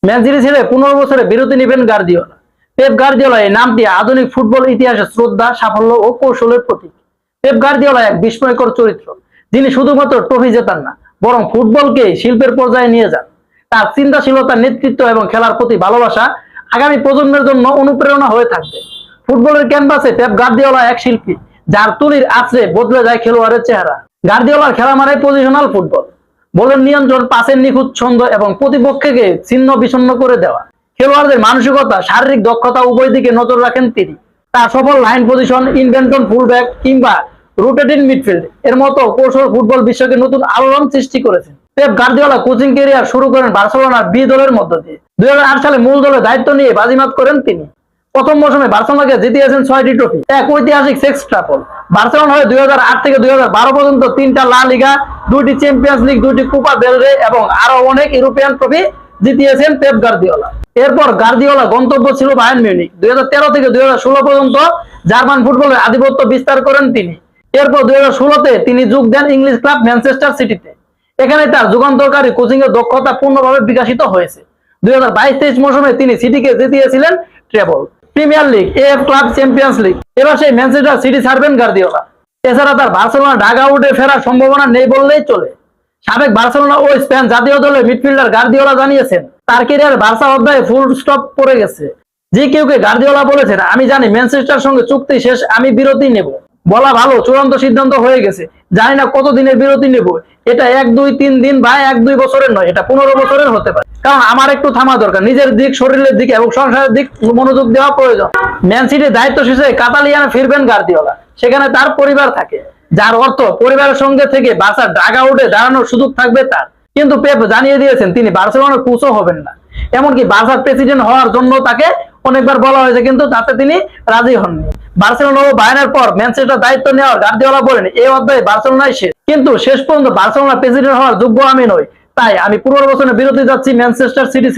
Man city ছেড়ে 15 বছরে বিরতি নেবেন গার্দিওলা। পেপ গার্দিওলা এই নামটি আধুনিক ফুটবল ইতিহাসে শ্রদ্ধা, সাফল্য ও কৌশলের প্রতীক। পেপ গার্দিওলা এক বিস্ময়কর চরিত্র, যিনি শুধুমাত্র ট্রফি জেতান না, বরং ফুটবলকে শিল্পের পর্যায়ে নিয়ে যান। তার চিন্তাশীলতা, নেতৃত্ব এবং খেলার প্রতি ভালোবাসা আগামী প্রজন্মের জন্য অনুপ্রেরণা হয়ে থাকবে। ফুটবলের ক্যানভাসে পেপ গার্দিওলা এক শিল্পী, যার তুলির আছড়ে বদলে যায় খেলোয়াড়ের চেহারা। গার্দিওলার খেলা মানে পজিশনাল ফুটবল, বলের নিয়ন্ত্রণ, পাসের নিখুঁত ছন্দ এবং প্রতিপক্ষকে ছিন্ন বিচ্ছিন্ন করে দেওয়া। খেলোয়াড়দের মানসিকতা, শারীরিক দক্ষতা উভয় দিকে নজর রাখেন তিনি। তার সফল লাইন পজিশন, ইনভেন্টন ফুলব্যাক কিংবা রোটেটিং মিডফিল্ড এর মতো কৌশল ফুটবল বিশ্বকে নতুন আলোড়ন সৃষ্টি করেছে। পেপ গার্দিওলা কোচিং ক্যারিয়ার শুরু করেন বার্সেলোনার বি দলের মধ্য দিয়ে। 2008 সালে মূল দলের দায়িত্ব নিয়ে বাজিমাত করেন তিনি। প্রথম মৌসুমে বার্সেলোনাকে জিতিয়েছেন 6টি ট্রফি, এক ঐতিহাসিক সেক্স ট্রাপল। বার্সেলোনা হয়ে 2008 থেকে 2012 পর্যন্ত 3টা লা লিগা, 2টি চ্যাম্পিয়ন্স লিগ, 2টি কোপা দেল রে এবং আরো অনেক ইউরোপিয়ান ট্রফি জিতিয়েছেন পেপ গার্দিওলা। এরপর গার্দিওলা গন্তব্য ছিল বায়ার্ন মিউনিখ। 2013 থেকে 2016 পর্যন্ত জার্মান ফুটবলের আধিপত্য বিস্তার করেন তিনি। এরপর 2016-তে তিনি যোগ দেন ইংলিশ ক্লাব ম্যানচেস্টার সিটিতে। এখানে তার যুগান্তকারী কোচিং এর দক্ষতা পূর্ণভাবে বিকশিত হয়েছে। 2022-23 মৌসুমে তিনি সিটিকে জিতিয়েছিলেন ট্রেবল, প্রিমিয়ার লিগ, এএফ ক্লাব চ্যাম্পিয়ন্স লিগ। এবার সেই ম্যানচেস্টার সিটি ছাড়বেন গার্দিওলা। এছাড়া তার বার্সেলোনা ডাগ আউটে ফেরার সম্ভাবনা নেই বললেই চলে। সাবেক বার্সেলোনা ও স্পেন জাতীয় দলের মিডফিল্ডার গার্দিওলা জানিয়েছেন, তার ক্যারিয়ার বার্সা অধ্যায়ে ফুল স্টপ পড়ে গেছে। যে কেউকে গার্দিওলা বলেছেন, আমি জানি ম্যানচেস্টার সঙ্গে চুক্তি শেষ, আমি বিরতি নেব। বলা ভালো, চূড়ান্ত সিদ্ধান্ত হয়ে গেছে। জানি না কত দিনের বিরতি নেব। এটা 1-2-3 দিন বা 1-2 বছরের নয়, এটা 15 বছরের হতে পারে। কারণ আমার একটু থামা দরকার, নিজের দিক, শরীরের দিক এবং সংসারের দিক মনোযোগ দেওয়া প্রয়োজন। ম্যান সিটির দায়িত্ব শেষে কাতালিয়ানে ফিরবেন গার্দিওলা। সেখানে তার পরিবার থাকে, যার অর্থ পরিবারের সঙ্গে থেকে বার্সার ডাগ আউটে দাঁড়ানোর সুযোগ থাকবে তার। কিন্তু পেপ জানিয়ে দিয়েছেন তিনি বার্সেলোনার কোচও হবেন না। এমনকি বার্সার প্রেসিডেন্ট হওয়ার জন্য তাকে অনেকবার বলা হয়েছে, কিন্তু তাতে তিনি রাজি হননি। বার্সেলোনা ও বায়ার্নের পর ম্যানচেস্টার দায়িত্ব নেওয়ার গার্দিওলা বলেন, এই অধ্যায়ে বার্সেলোনাই শেষ, কিন্তু শেষ পর্যন্ত বার্সেলোনা প্রেসিডেন্ট হওয়ার যোগ্য আমি নই। তাই আমি 15 বছরের বিরতি যাচ্ছি ম্যানচেস্টার সিটি।